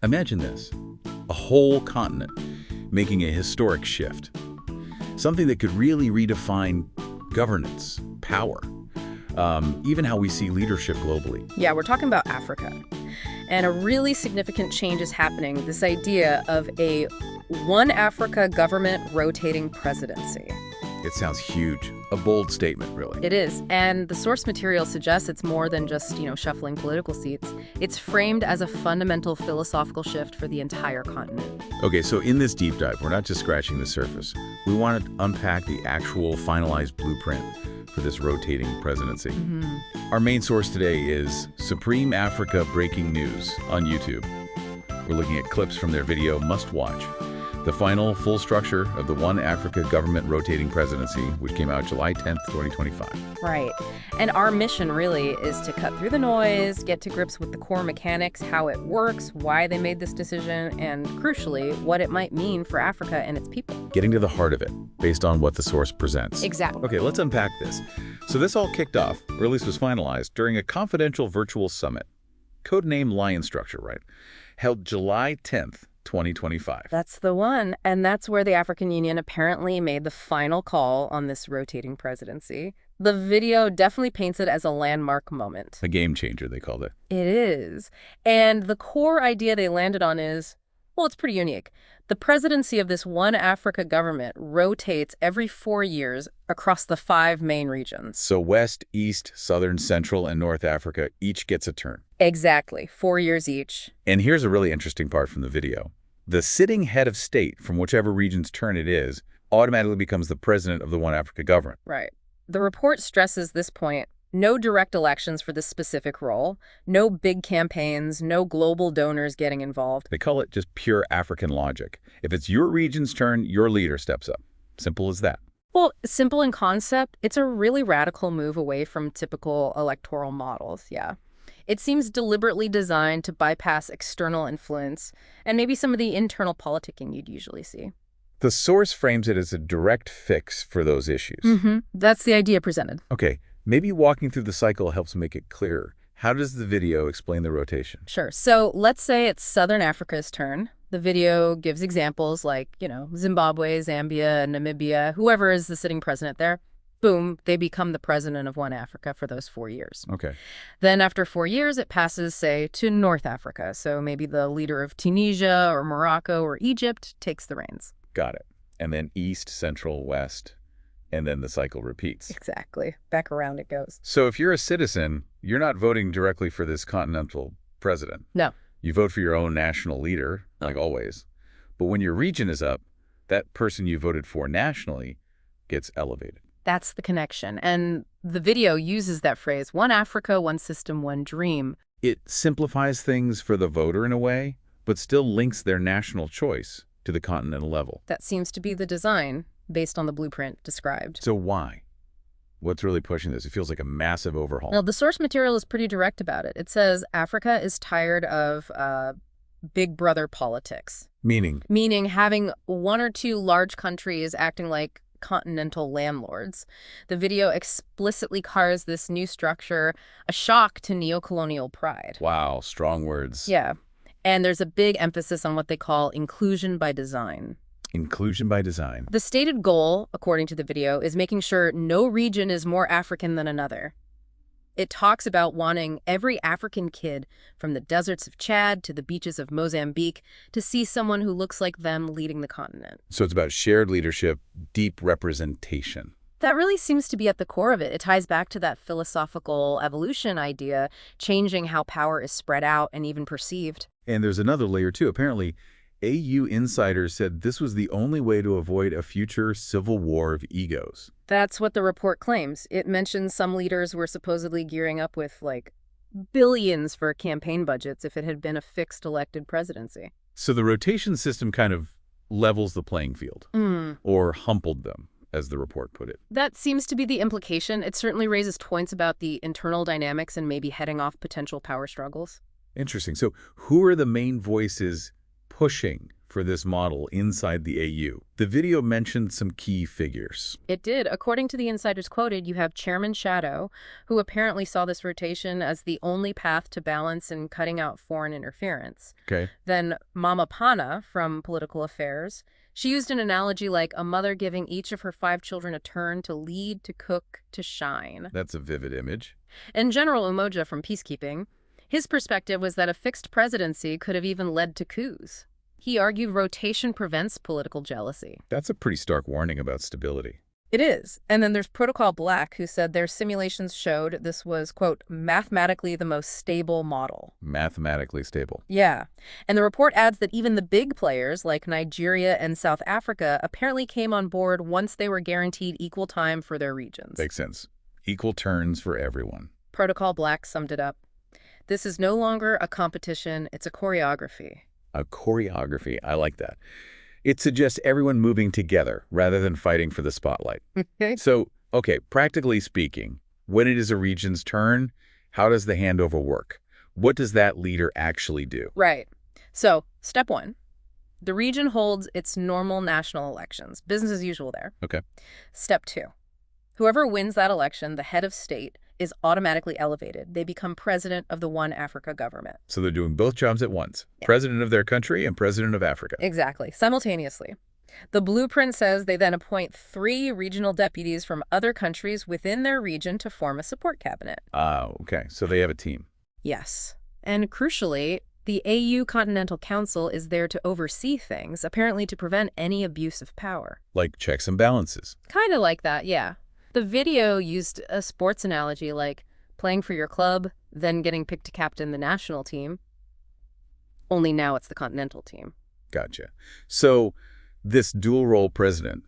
Imagine this, a whole continent making a historic shift, something that could really redefine governance, power, even how we see leadership globally. Yeah, we're talking about Africa. And a really significant change is happening, this idea of a one Africa government rotating presidency. It sounds huge, a bold statement, really. It is, and the source material suggests it's more than just, shuffling political seats. It's framed as a fundamental philosophical shift for the entire continent. Okay, so in this deep dive, we're not just scratching the surface. We want to unpack the actual finalized blueprint for this rotating presidency. Our main source today is Supreme Africa Breaking News on YouTube. We're looking at clips from their video Must Watch, the final full structure of the One Africa Government Rotating Presidency, which came out July 10th, 2025. Right. And our mission really is to cut through the noise, get to grips with the core mechanics, how it works, why they made this decision, and crucially, what it might mean for Africa and its people. Getting to the heart of it, based on what the source presents. Exactly. Okay, let's unpack this. So this all kicked off, or at least was finalized, during a confidential virtual summit, codenamed Lion Structure, right? Held July 10th, 2025. That's the one. And that's where the African Union apparently made the final call on this rotating presidency. The video definitely paints it as a landmark moment. A game changer, they called it. It is. And the core idea they landed on is, well, it's pretty unique. The presidency of this one Africa government rotates every 4 years across the 5 main regions. So West, East, Southern, Central, and North Africa each gets a turn. Exactly. 4 years each. And here's a really interesting part from the video. The sitting head of state from whichever region's turn it is automatically becomes the president of the One Africa government. Right. The report stresses this point. No direct elections for this specific role, no big campaigns, no global donors getting involved. They call it just pure African logic. If it's your region's turn, your leader steps up. Simple as that. Well, simple in concept, it's a really radical move away from typical electoral models, yeah. It seems deliberately designed to bypass external influence and maybe some of the internal politicking you'd usually see. The source frames it as a direct fix for those issues. That's the idea presented. Okay, maybe walking through the cycle helps make it clearer. How does the video explain the rotation? Sure. So let's say it's Southern Africa's turn. The video gives examples like, Zimbabwe, Zambia, Namibia, whoever is the sitting president there. Boom, they become the president of One Africa for those 4 years. Okay. Then after 4 years, it passes, say, to North Africa. So maybe the leader of Tunisia or Morocco or Egypt takes the reins. Got it. And then East, Central, West, and then the cycle repeats. Exactly. Back around it goes. So if you're a citizen, you're not voting directly for this continental president. No. You vote for your own national leader, like always. But when your region is up, that person you voted for nationally gets elevated. That's the connection. And the video uses that phrase, one Africa, one system, one dream. It simplifies things for the voter in a way, but still links their national choice to the continental level. That seems to be the design based on the blueprint described. So why? What's really pushing this? It feels like a massive overhaul. Well, the source material is pretty direct about it. It says Africa is tired of big brother politics. Meaning? Meaning having one or two large countries acting like continental landlords. The video explicitly calls this new structure a shock to neocolonial pride. Wow, strong words. Yeah. And there's a big emphasis on what they call inclusion by design. Inclusion by design. The stated goal, according to the video, is making sure no region is more African than another. It talks about wanting every African kid, from the deserts of Chad to the beaches of Mozambique, to see someone who looks like them leading the continent. So it's about shared leadership, deep representation. That really seems to be at the core of it. It ties back to that philosophical evolution idea, changing how power is spread out and even perceived. And there's another layer too. Apparently, AU insiders said this was the only way to avoid a future civil war of egos. That's what the report claims. It mentions some leaders were supposedly gearing up with, billions for campaign budgets if it had been a fixed elected presidency. So the rotation system kind of levels the playing field, or humbled them, as the report put it. That seems to be the implication. It certainly raises points about the internal dynamics and maybe heading off potential power struggles. Interesting. So who are the main voices pushing for this model inside the AU. The video mentioned some key figures. It did. According to the insiders quoted, you have Chairman Shadow, who apparently saw this rotation as the only path to balance and cutting out foreign interference. Okay. Then Mama Pana from Political Affairs. She used an analogy like a mother giving each of her 5 children a turn to lead, to cook, to shine. That's a vivid image. And General Umoja from Peacekeeping, his perspective was that a fixed presidency could have even led to coups. He argued rotation prevents political jealousy. That's a pretty stark warning about stability. It is. And then there's Protocol Black, who said their simulations showed this was, quote, mathematically the most stable model. Mathematically stable. Yeah. And the report adds that even the big players like Nigeria and South Africa apparently came on board once they were guaranteed equal time for their regions. Makes sense. Equal turns for everyone. Protocol Black summed it up. This is no longer a competition, it's a choreography. A choreography. I like that. It suggests everyone moving together rather than fighting for the spotlight. So, okay, practically speaking, when it is a region's turn, how does the handover work? What does that leader actually do? Right. So, step 1. The region holds its normal national elections. Business as usual there. Okay. Step 2. Whoever wins that election, the head of state, is automatically elevated. They become president of the One Africa government. So they're doing both jobs at once. Yeah. President of their country and president of Africa. Exactly. Simultaneously. The blueprint says they then appoint 3 regional deputies from other countries within their region to form a support cabinet. Okay. So they have a team. Yes. And crucially, the AU Continental Council is there to oversee things, apparently to prevent any abuse of power. Like checks and balances. Kind of like that, yeah. The video used a sports analogy like playing for your club, then getting picked to captain the national team. Only now it's the Continental team. Gotcha. So this dual-role president,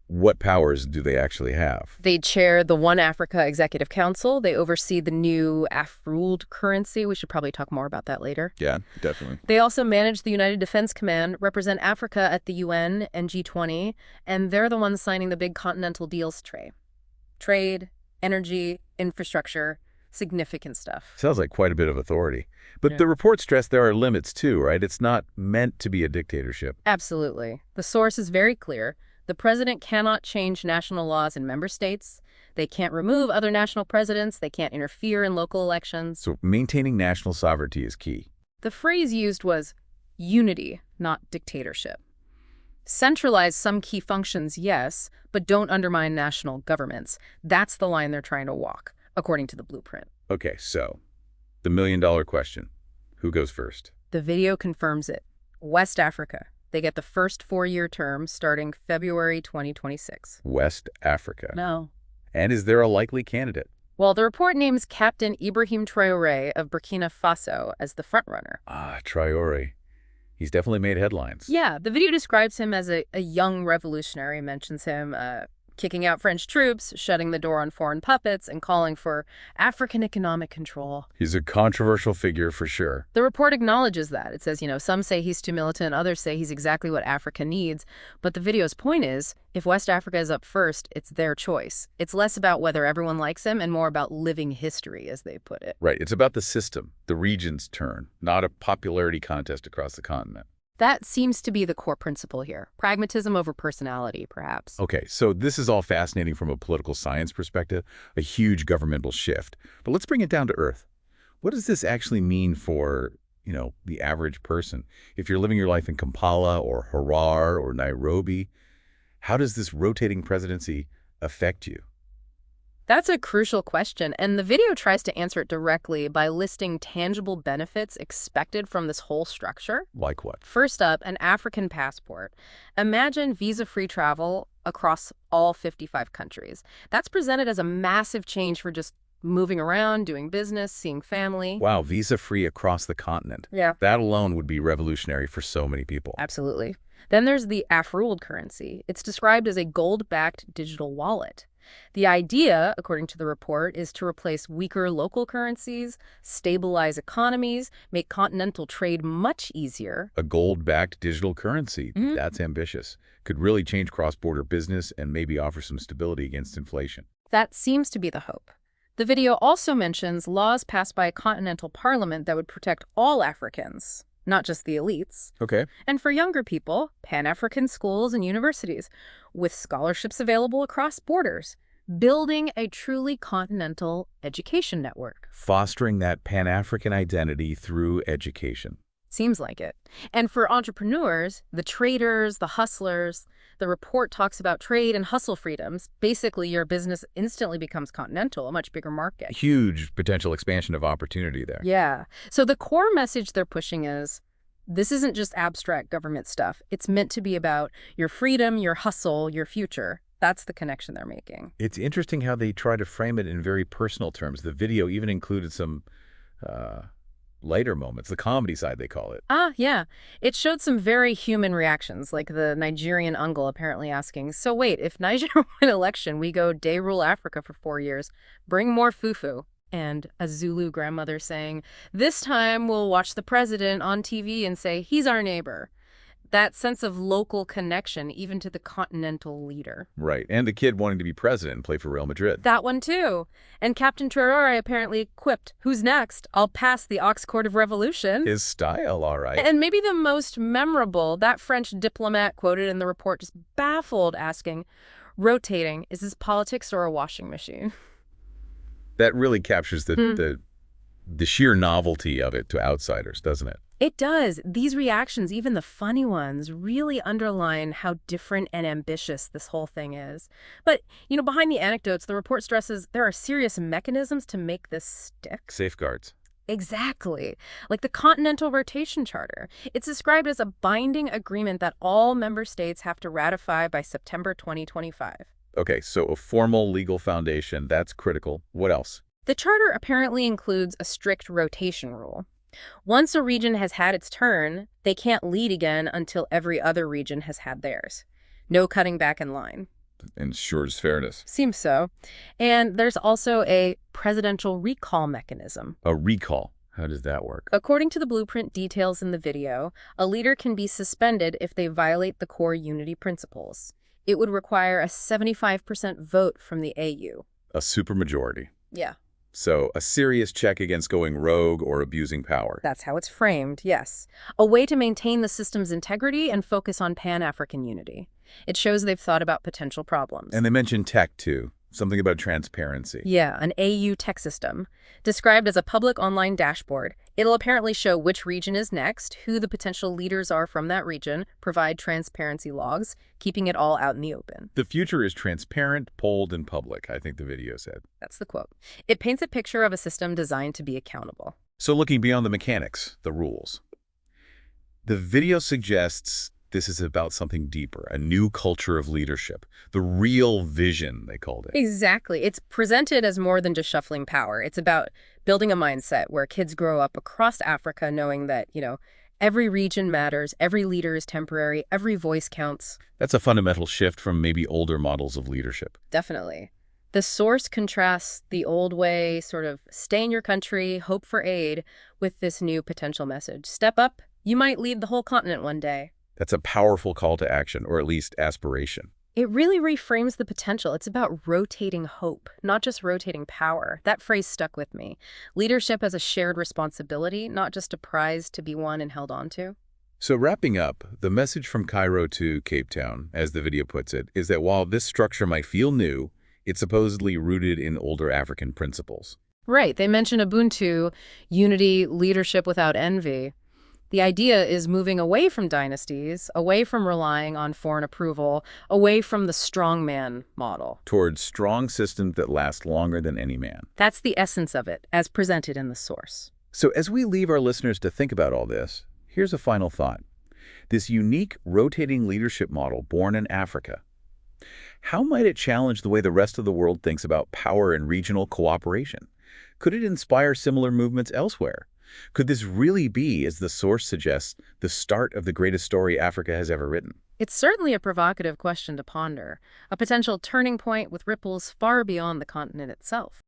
what powers do they actually have? They chair the One Africa Executive Council. They oversee the new AF-ruled currency. We should probably talk more about that later. Yeah, definitely. They also manage the United Defense Command, represent Africa at the UN and G20, and they're the ones signing the big continental deals tray. Trade, energy, infrastructure, significant stuff. Sounds like quite a bit of authority. But Yeah. the report stressed there are limits too, right? It's not meant to be a dictatorship. Absolutely. The source is very clear. The president cannot change national laws in member states. They can't remove other national presidents. They can't interfere in local elections. So maintaining national sovereignty is key. The phrase used was unity, not dictatorship. Centralize some key functions, yes, but don't undermine national governments. That's the line they're trying to walk, according to the blueprint. Okay, so the million-dollar question. Who goes first? The video confirms it. West Africa. They get the first 4-year term starting February 2026. West Africa. No. And is there a likely candidate? Well, the report names Captain Ibrahim Traoré of Burkina Faso as the frontrunner. Traoré. He's definitely made headlines. Yeah, the video describes him as a young revolutionary, mentions him kicking out French troops, shutting the door on foreign puppets, and calling for African economic control. He's a controversial figure for sure. The report acknowledges that. It says, some say he's too militant, others say he's exactly what Africa needs. But the video's point is, if West Africa is up first, it's their choice. It's less about whether everyone likes him and more about living history, as they put it. Right. It's about the system, the region's turn, not a popularity contest across the continent. That seems to be the core principle here. Pragmatism over personality, perhaps. Okay, so this is all fascinating from a political science perspective, a huge governmental shift. But let's bring it down to earth. What does this actually mean for, the average person? If you're living your life in Kampala or Harar or Nairobi, how does this rotating presidency affect you? That's a crucial question, and the video tries to answer it directly by listing tangible benefits expected from this whole structure. Like what? First up, an African passport. Imagine visa-free travel across all 55 countries. That's presented as a massive change for just moving around, doing business, seeing family. Wow, visa-free across the continent. Yeah. That alone would be revolutionary for so many people. Absolutely. Then there's the AF-ruled currency. It's described as a gold-backed digital wallet. The idea, according to the report, is to replace weaker local currencies, stabilize economies, make continental trade much easier. A gold-backed digital currency. That's ambitious. Could really change cross-border business and maybe offer some stability against inflation. That seems to be the hope. The video also mentions laws passed by a continental parliament that would protect all Africans. not just the elites. Okay. And for younger people, Pan-African schools and universities, with scholarships available across borders, building a truly continental education network. Fostering that Pan-African identity through education. Seems like it. And for entrepreneurs, the traders, the hustlers, the report talks about trade and hustle freedoms. Basically, your business instantly becomes continental, a much bigger market. Huge potential expansion of opportunity there. Yeah. So the core message they're pushing is, this isn't just abstract government stuff. It's meant to be about your freedom, your hustle, your future. That's the connection they're making. It's interesting how they try to frame it in very personal terms. The video even included some lighter moments, the comedy side, they call it. Yeah. It showed some very human reactions, like the Nigerian uncle apparently asking, so wait, if Niger win election, we go day rule Africa for 4 years, bring more fufu. And a Zulu grandmother saying, this time we'll watch the president on TV and say, he's our neighbor. That sense of local connection, even to the continental leader. Right. And the kid wanting to be president and play for Real Madrid. That one, too. And Captain Traore apparently quipped, who's next? I'll pass the Ox Court of Revolution. His style, all right. And maybe the most memorable, that French diplomat quoted in the report, just baffled, asking, rotating, is this politics or a washing machine? That really captures the sheer novelty of it to outsiders, doesn't it? It does. These reactions, even the funny ones, really underline how different and ambitious this whole thing is. But, behind the anecdotes, the report stresses there are serious mechanisms to make this stick. Safeguards. Exactly. Like the Continental Rotation Charter. It's described as a binding agreement that all member states have to ratify by September 2025. Okay, so a formal legal foundation, that's critical. What else? The charter apparently includes a strict rotation rule. Once a region has had its turn, they can't lead again until every other region has had theirs. No cutting back in line. Ensures fairness. Seems so. And there's also a presidential recall mechanism. A recall. How does that work? According to the blueprint details in the video, a leader can be suspended if they violate the core unity principles. It would require a 75% vote from the AU. A supermajority. Yeah. So a serious check against going rogue or abusing power. That's how it's framed, yes. A way to maintain the system's integrity and focus on Pan-African unity. It shows they've thought about potential problems. And they mentioned tech, too. Something about transparency. Yeah, an AU tech system. Described as a public online dashboard, it'll apparently show which region is next, who the potential leaders are from that region, provide transparency logs, keeping it all out in the open. The future is transparent, polled, and public, I think the video said. That's the quote. It paints a picture of a system designed to be accountable. So looking beyond the mechanics, the rules, the video suggests this is about something deeper, a new culture of leadership, the real vision, they called it. Exactly. It's presented as more than just shuffling power. It's about building a mindset where kids grow up across Africa knowing that, every region matters, every leader is temporary, every voice counts. That's a fundamental shift from maybe older models of leadership. Definitely. The source contrasts the old way, sort of stay in your country, hope for aid, with this new potential message. Step up, you might lead the whole continent one day. That's a powerful call to action, or at least aspiration. It really reframes the potential. It's about rotating hope, not just rotating power. That phrase stuck with me. Leadership as a shared responsibility, not just a prize to be won and held on to. So wrapping up, the message from Cairo to Cape Town, as the video puts it, is that while this structure might feel new, it's supposedly rooted in older African principles. Right. They mention Ubuntu, unity, leadership without envy. The idea is moving away from dynasties, away from relying on foreign approval, away from the strongman model. Towards strong systems that last longer than any man. That's the essence of it, as presented in the source. So as we leave our listeners to think about all this, here's a final thought. This unique, rotating leadership model born in Africa, how might it challenge the way the rest of the world thinks about power and regional cooperation? Could it inspire similar movements elsewhere? Could this really be, as the source suggests, the start of the greatest story Africa has ever written? It's certainly a provocative question to ponder, a potential turning point with ripples far beyond the continent itself.